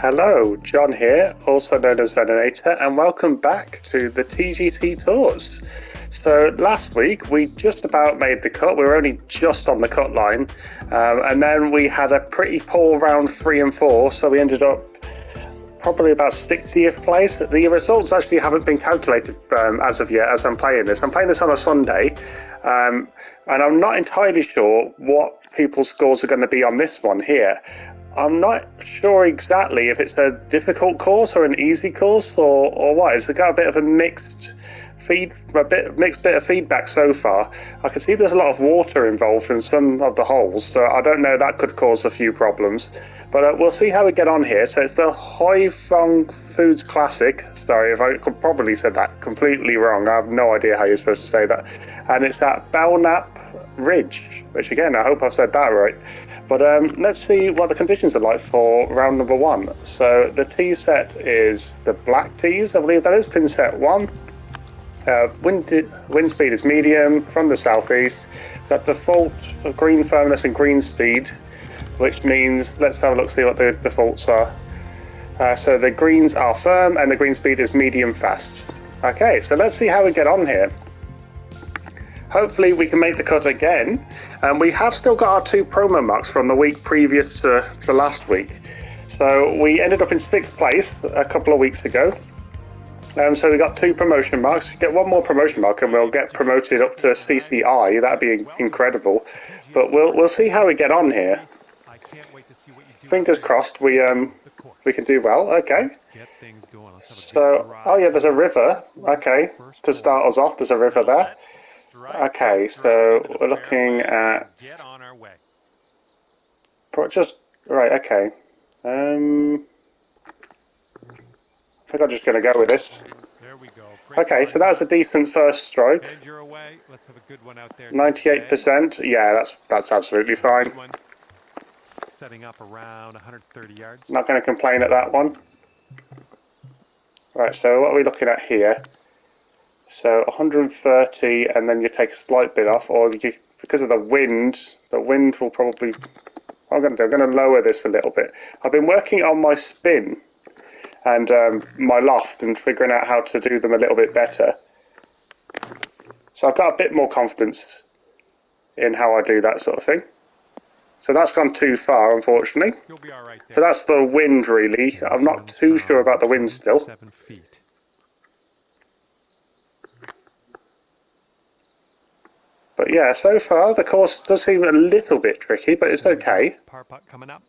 Hello, John here, also known as Venerator, and welcome back to the TGC Tours. So last week we just about made the cut, we were only just on the cut line, and then we had a pretty poor round 3 and 4, so we ended up probably about 60th place. The results actually haven't been calculated as of yet as I'm playing this. I'm playing this on a Sunday, and I'm not entirely sure what people's scores are going to be on this one here. I'm not sure exactly if it's a difficult course or an easy course or what. It's got a bit of a mixed bit of feedback so far. I can see there's a lot of water involved in some of the holes, so I don't know, that could cause a few problems. But we'll see how we get on here. So it's the Fong Foods Classic. Sorry if I could probably said that completely wrong. I have no idea how you're supposed to say that. And it's at Belknap Ridge, which again, I hope I said that right. But let's see what the conditions are like for round number 1. So the tee set is the black tees, I believe that is, pin set 1. Wind speed is medium from the southeast. Got default for green firmness and green speed, which means, let's have a look, see what the defaults are. So the greens are firm and the green speed is medium fast. Okay, so let's see how we get on here. Hopefully we can make the cut again. We have still got our 2 promo marks from the week previous to last week. So we ended up in 6th place a couple of weeks ago. So we got 2 promotion marks. We get 1 more promotion mark and we'll get promoted up to CCI. That'd be incredible. But we'll see how we get on here. Fingers crossed we can do well. Okay. So, oh yeah, there's a river. Okay, to start us off, there's a river there. Okay, so we're looking at just right. Okay, I think I'm just going to go with this. Okay, so that's a decent first stroke. 98%. Yeah, that's absolutely fine. Setting up around 130 yards. Not going to complain at that one. Right, so what are we looking at here? So 130, and then you take a slight bit off, or because of the wind will probably. I'm going to lower this a little bit. I've been working on my spin and my loft and figuring out how to do them a little bit better. So I've got a bit more confidence in how I do that sort of thing. So that's gone too far, unfortunately. You'll be all right there. So that's the wind, really. I'm not too sure about the wind still. 7 feet. But yeah, so far the course does seem a little bit tricky, but it's okay. Par putt coming up.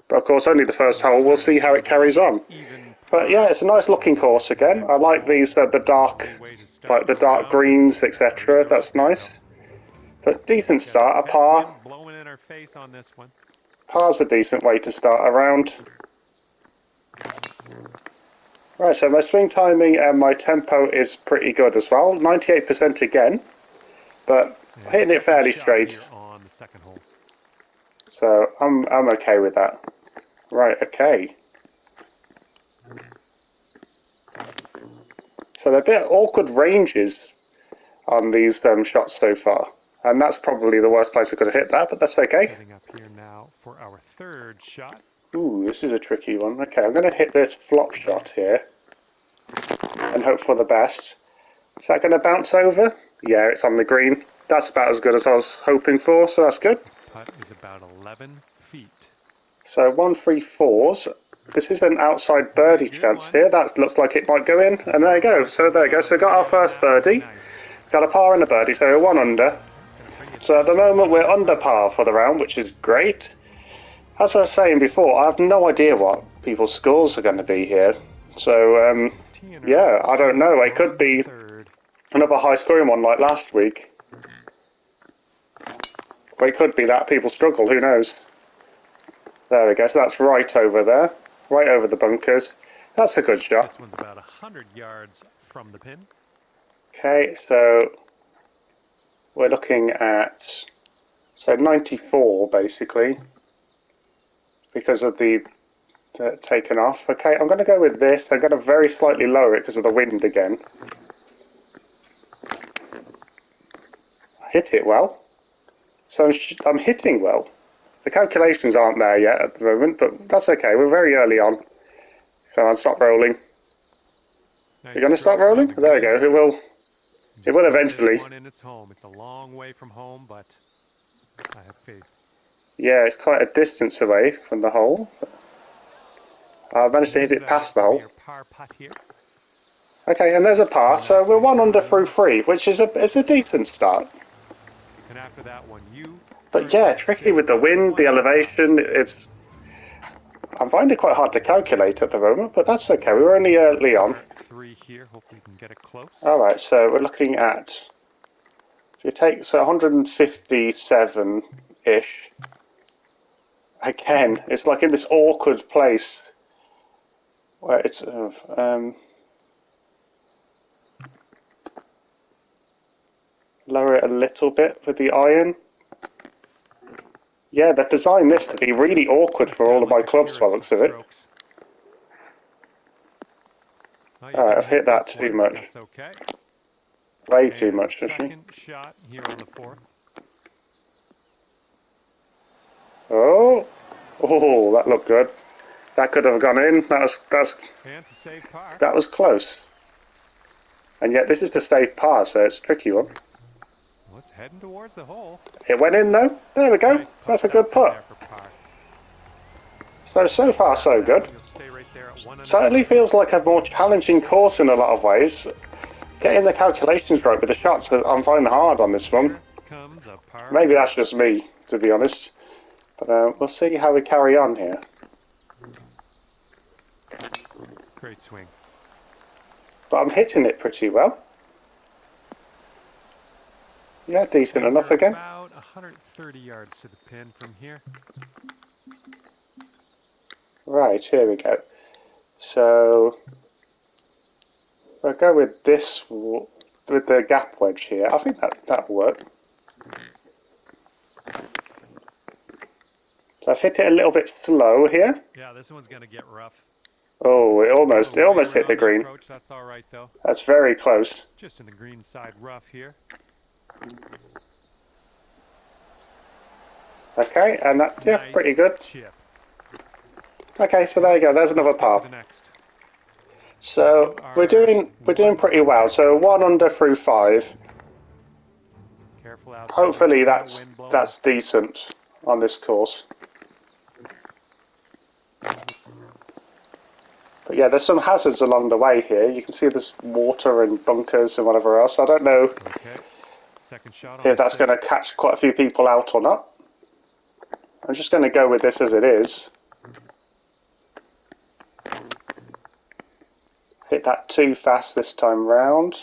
But of course, only the first hole. We'll see how it carries on. But yeah, it's a nice looking course again. I like these, the dark greens, etc. That's nice. But decent start, a par. Blowing in our face on this one. Par's a decent way to start a round. Right, so my swing timing and my tempo is pretty good as well. 98% again, but hitting it fairly straight. On the second hole. So I'm okay with that. Right, okay. So they're a bit awkward ranges on these shots so far. And that's probably the worst place I could have hit that, but that's okay. Setting up here now for our 3rd shot. Ooh, this is a tricky one. Okay, I'm going to hit this flop shot here and hope for the best. Is that going to bounce over? Yeah, it's on the green. That's about as good as I was hoping for, so that's good. Putt is about 11 feet. So 1-3-4s. This is an outside birdie chance here. That looks like it might go in, and there you go. So there you go. So we got our first birdie. Got a par and a birdie, so we're 1 under. So at the moment we're under par for the round, which is great. As I was saying before, I have no idea what people's scores are going to be here. So yeah, I don't know. It could be another high scoring one like last week. Or it could be that people struggle, who knows. There we go, so that's right over there. Right over the bunkers. That's a good shot. This one's about 100 yards from the pin. Okay, so we're looking at 94 basically because of the taken off. Okay, I'm going to go with this. I'm going to very slightly lower it because of the wind again. I hit it well. So I'm hitting well. The calculations aren't there yet at the moment, but that's okay. We're very early on. Come on, stop rolling. Nice Is it going to stop stroke on rolling? the There we green. go. It will. It Just will put eventually. this one in its home. It's a long way from home, but I have faith. Yeah, it's quite a distance away from the hole. I managed to hit it past the hole. Your par putt here. Okay, and there's a par, so we're 1 under through 3, which is a decent start. And after that one, you. But yeah, tricky with the wind, the elevation. I'm finding it quite hard to calculate at the moment, but that's okay. We're only early on. 3 here. Hopefully, you can get it close. All right, so we're looking at. If you take 157 ish. Again, it's like in this awkward place where it's lower it a little bit with the iron. Yeah, they've designed this to be really awkward for all of my clubs by the looks of it. Alright, I've hit that too much. That's okay. Way too much, actually. Second shot here on the 4th. Oh, that looked good. That could have gone in. And to save par. That was close. And yet this is to save par, so it's a tricky one. Well, it's heading towards the hole. It went in though. There we go. Nice, that's a good putt. So far so good. Certainly feels like a more challenging course in a lot of ways. Getting the calculations right with the shots I'm finding hard on this one. Maybe that's just me, to be honest. But we'll see how we carry on here. Great swing. But I'm hitting it pretty well. Yeah, decent enough again. About 130 yards to the pin from here. Right, here we go. So we'll go with this, with the gap wedge here. I think that'll work. So I've hit it a little bit slow here. Yeah, this one's going to get rough. Oh, it almost hit the green. That's all right, though. That's very close. Just in the green side rough here. Okay, and that's nice pretty good. Chip. Okay, so there you go. There's another par. So we're doing pretty well. So 1 under through 5. Careful out. Hopefully that's decent on this course. But yeah, there's some hazards along the way here. You can see there's water and bunkers and whatever else. I don't know if that's going to catch quite a few people out or not. I'm just going to go with this as it is. Hit that too fast this time round.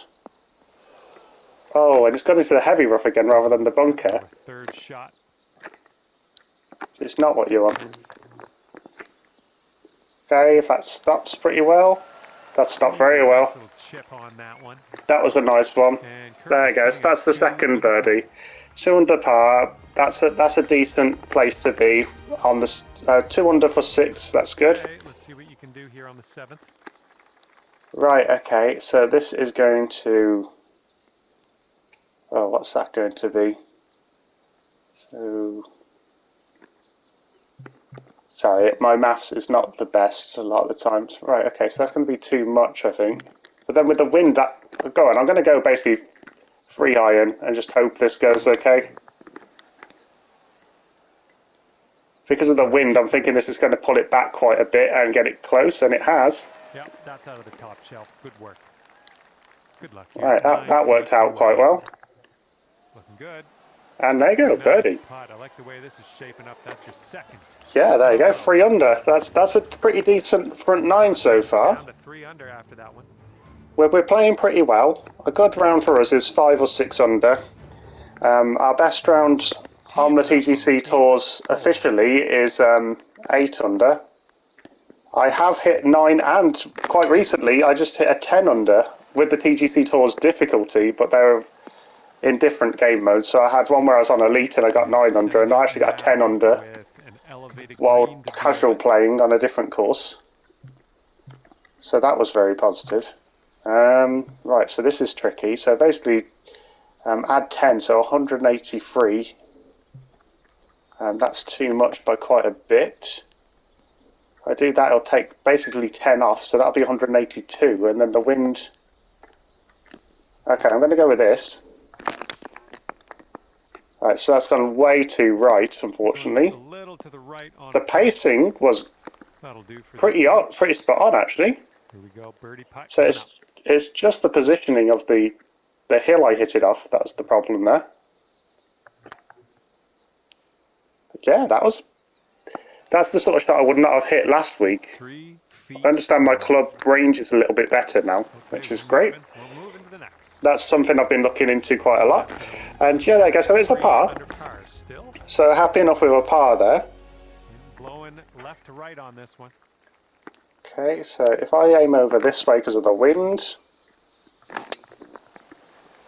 Oh, and it's gone into the heavy rough again rather than the bunker. Third shot. It's not what you want. Okay, if that stops pretty well. That stopped very well. Chip on that one. That was a nice one. There you go. So that's the second birdie. 2 under par. That's a decent place to be on the 2 under for 6. That's good. Okay, let's see what you can do here on the 7th. Right. Okay. So this is going to. Oh, what's that going to be? So. Sorry, my maths is not the best a lot of the times. Right, okay, so that's going to be too much, I think. But then with the wind, go on, I'm going to go basically 3 iron and just hope this goes okay. Because of the wind, I'm thinking this is going to pull it back quite a bit and get it close, and it has. Yep, that's out of the top shelf. Good work. Good luck here. Right, that worked out quite well. Looking good. And there you go, birdie. Putt. I like the way this is shaping up. That's your second. Yeah, there you go, 3 under. That's a pretty decent front 9 so far. Down to 3 under after that one. We're playing pretty well. A good round for us is 5 or 6 under. Our best round on the TGC tours officially is 8 under. I have hit 9 and quite recently I just hit a 10 under with the TGC tours difficulty, but they're in different game modes. So I had one where I was on Elite and I got 9 under, and I actually got a 10 under while casual playing on a different course. So that was very positive. Right, so this is tricky. So basically, add 10, so 183. And that's too much by quite a bit. If I do that, it'll take basically 10 off, so that'll be 182. And then the wind... Okay, I'm going to go with this. Alright, so that's gone way too right, unfortunately. So a little to the right on The pacing was that'll do for pretty spot on, actually. Here we go, birdie putt. So it's just the positioning of the hill I hit it off. That's the problem there. But yeah, that's the sort of shot I would not have hit last week. 3 feet. I understand my club range is a little bit better now, which is great. We'll move into the next. That's something I've been looking into quite a lot. And yeah, there you go. So it's a par. Under par still. So happy enough with a par there. Blowing left to right on this one. Okay, so if I aim over this way because of the wind,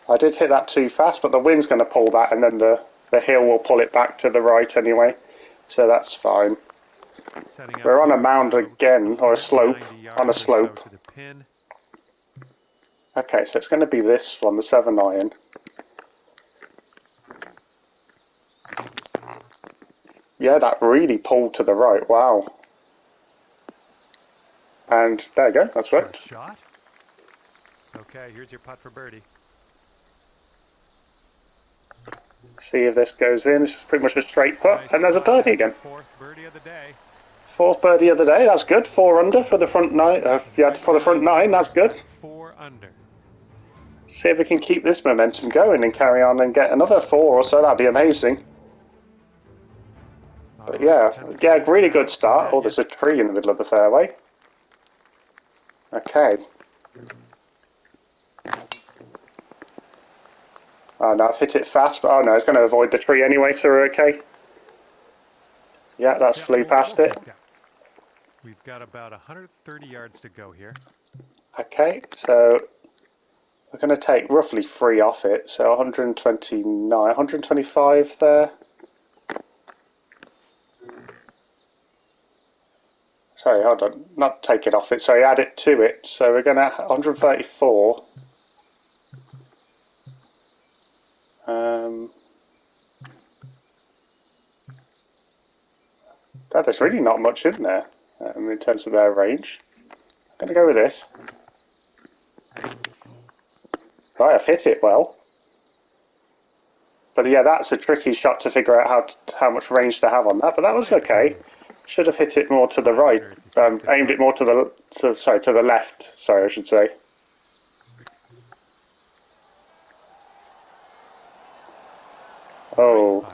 I did hit that too fast, but the wind's going to pull that, and then the hill will pull it back to the right anyway, so that's fine. We're on a mound again, or a slope, on a slope. Okay, so it's going to be this one, the 7-iron. Yeah, that really pulled to the right, wow. And there you go, that's worked. Shot. Okay, here's your putt for birdie. See if this goes in. It's pretty much a straight putt, and there's a birdie again. Fourth birdie of the day. Fourth birdie of the day. That's good. 4 under for the front nine. Yeah, for the front 9. That's good. 4 under. See if we can keep this momentum going and carry on and get another 4 or so. That'd be amazing. But yeah, really good start. Oh, there's a tree in the middle of the fairway. Okay. Oh no, I've hit it fast, but oh no, it's going to avoid the tree anyway, so we're okay. Yeah, that's flew past it. We've got about 130 yards to go here. Okay, so we're going to take roughly 3 off it, so 129, 125 there. Sorry, hold on, not take it off it, sorry, add it to it. So we're going to 134. There's really not much in there in terms of their range. I'm going to go with this. Right, I've hit it well. But yeah, that's a tricky shot to figure out how much range to have on that. But that was okay. Should have hit it more to the right. Aimed it more to the left. Sorry, I should say. Oh.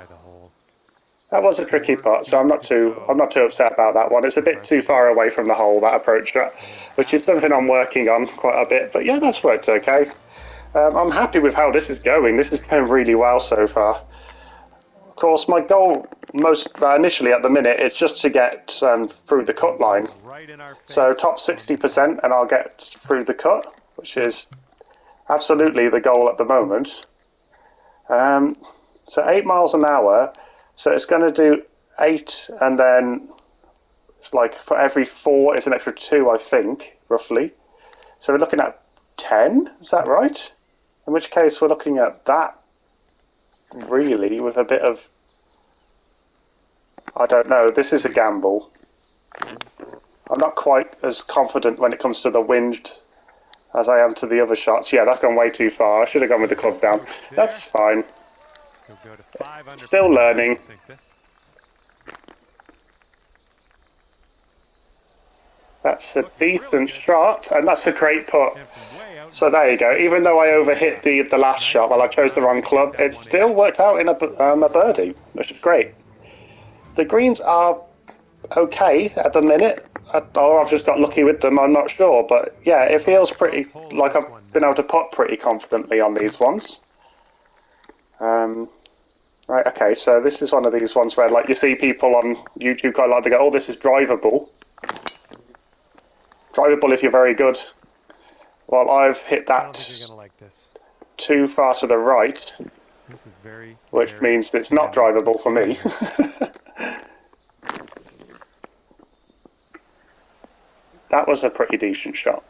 That was a tricky putt, so I'm not too upset about that one. It's a bit too far away from the hole, that approach shot, which is something I'm working on quite a bit. But yeah, that's worked okay. I'm happy with how this is going. This is going really well so far. Of course, my goal initially at the minute is just to get through the cut line. So top 60% and I'll get through the cut, which is absolutely the goal at the moment. So 8 miles an hour. So it's going to do 8, and then it's like for every 4 it's an extra 2, I think, roughly. So we're looking at 10, is that right? In which case we're looking at that, really, with a bit of... I don't know, this is a gamble. I'm not quite as confident when it comes to the wind as I am to the other shots. Yeah, that's gone way too far. I should have gone with the club down. That's fine. Still learning. That's a decent shot, and that's a great putt. So there you go. Even though I overhit the last shot while I chose the wrong club, it still worked out in a birdie, which is great. The greens are okay at the minute, or I've just got lucky with them, I'm not sure. But yeah, it feels pretty like I've been able to putt pretty confidently on these ones. Right, okay, so this is one of these ones where, like, you see people on YouTube quite like to go, oh, this is drivable. Drivable if you're very good. Well, I've hit that too far to the right, which means it's not drivable for me. That was a pretty decent shot.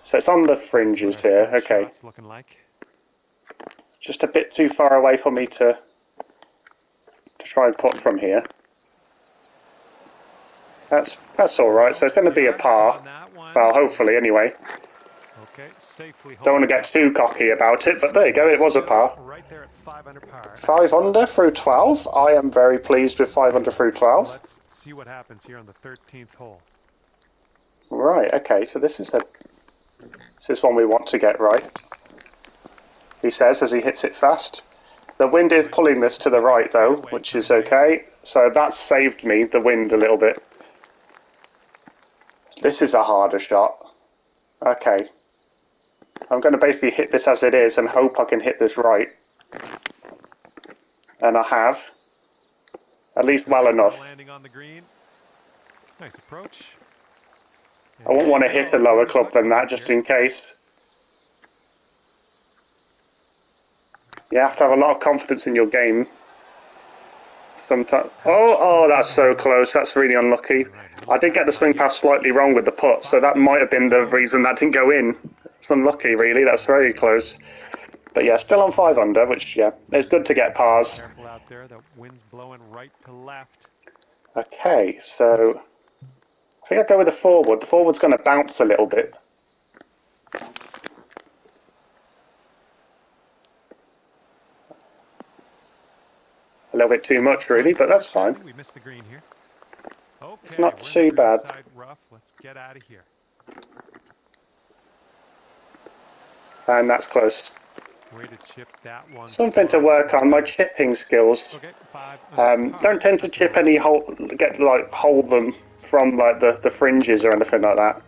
So it's on the fringes here, okay. Just a bit too far away for me to to try and putt from here. That's all right. So it's going to be a par. Well, hopefully, anyway. Okay, safely Don't want to get too cocky about it, but there you go. It was a par. Right there at 5 under par. 5 under through 12. I am very pleased with 5 under through 12. Let's see what happens here on the 13th hole. Right. Okay. So this is one we want to get right. He says as he hits it fast. The wind is pulling this to the right though, which is okay. So that's saved me the wind a little bit. This is a harder shot. Okay. I'm going to basically hit this as it is and hope I can hit this right. And I have. At least well enough. Landing on the green. Nice approach. I won't want to hit a lower club than that just in case. You have to have a lot of confidence in your game. Sometimes. Oh, that's so close. That's really unlucky. I did get the swing pass slightly wrong with the putt, so that might have been the reason that didn't go in. It's unlucky, really. That's very close. But yeah, still on 5 under, which, yeah, it's good to get pars. Careful out there. The wind's blowing right to left. Okay, so I think I'll go with the forward. The forward's going to bounce a little bit. A little bit too much, really, but that's fine. We missed the green here. Okay, it's not too bad. Rough. Let's get out of here. And that's close. Way to chip that one. Something to work on. My chipping skills. Okay, 5 don't tend to chip any hold them from like the fringes or anything like that.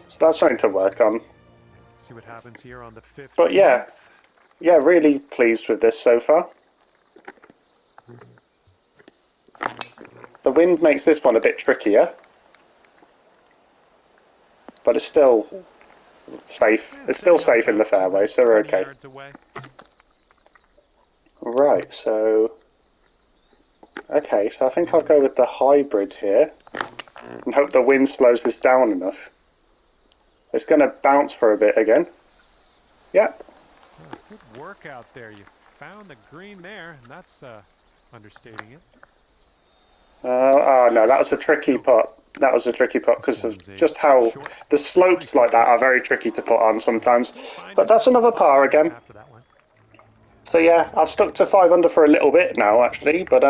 So that's something to work on. Let's see what happens here on the 15th. But yeah, really pleased with this so far. The wind makes this one a bit trickier, but it's still safe. It's still safe in the fairway, so we're okay. Right, so okay, so I think I'll go with the hybrid here and hope the wind slows this down enough. It's going to bounce for a bit again. Yep. Oh, good work out there. You found the green there, and that's understating it. Oh no, that was a tricky putt. That was a tricky putt because of just how the slopes like that are very tricky to put on sometimes. But that's another par again. So yeah, I've stuck to 5 under for a little bit now actually, but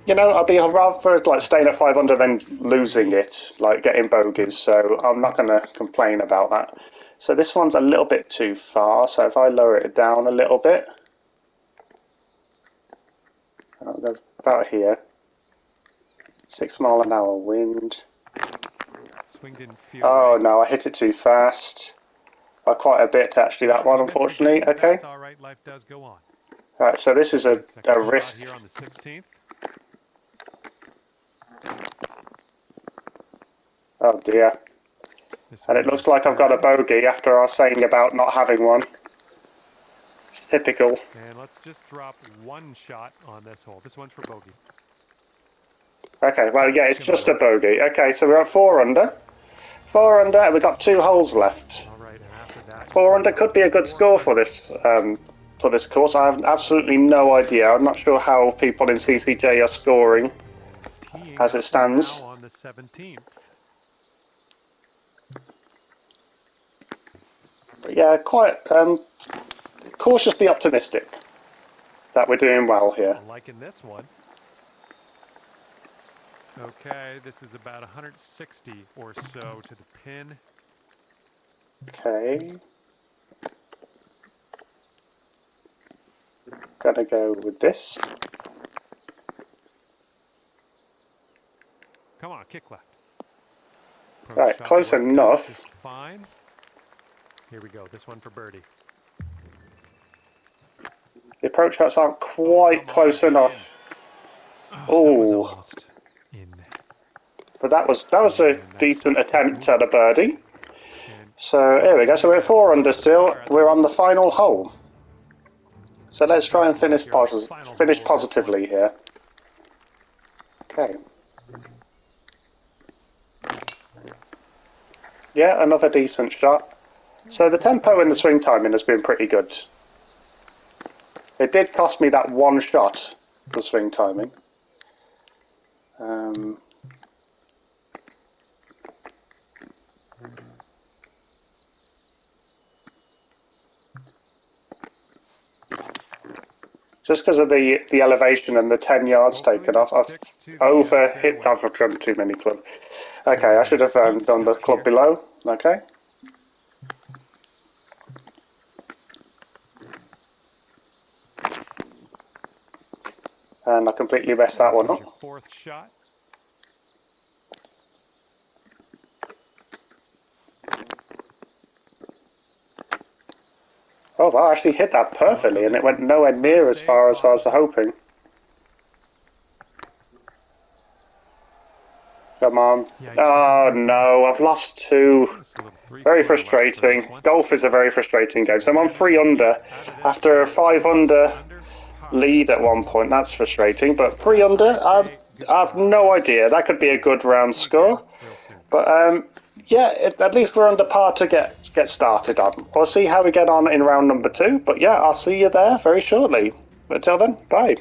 you know, I'd be rather like staying at 5 under than losing it, like getting bogeys. So I'm not going to complain about that. So this one's a little bit too far. So if I lower it down a little bit, I'll go about here. 6 mile an hour wind. Swing didn't feel oh right. No, I hit it too fast. By quite a bit actually, that one, unfortunately. Okay. That's all right, life does go on. Right, so this is a risk. Here on the 16th. Oh dear. And it looks like I've got a bogey after I was saying about not having one. It's typical. And let's just drop 1 shot on this hole. This one's for bogey. Okay, well, yeah, it's just a bogey. Okay, so we're at 4 under. 4 under, and we've got 2 holes left. All right, and after that, 4 under could be a good score for this course. I have absolutely no idea. I'm not sure how people in CCJ are scoring as it stands. now on the 17th. But yeah, quite cautiously optimistic that we're doing well here. I'm liking this one. Okay, this is about 160 or so to the pin. Okay. Gonna go with this. Come on, kick left. Right, close enough. Is fine. Here we go. This one for birdie. The approach shots aren't quite close enough. Oh. But that was a decent attempt at a birdie. So here we go. So we're at 4 under still. We're on the final hole. So let's try and finish positively here. Okay. Yeah, another decent shot. So the tempo and the swing timing has been pretty good. It did cost me that 1 shot the swing timing. Just because of the elevation and the 10 yards taken off, I've overhit. I've done too many clubs. Okay, I should have done the club below. Okay. And I completely messed that one up. Your fourth shot. Oh, well, I actually hit that perfectly, and it went nowhere near as far as I was hoping. Come on. Oh, no, I've lost two. Very frustrating. Golf is a very frustrating game. So I'm on 3 under after a 5 under lead at one point. That's frustrating, but 3 under, I've no idea. That could be a good round score. But yeah, at least we're under par to get started on. We'll see how we get on in round number 2. But yeah, I'll see you there very shortly. Until then, bye.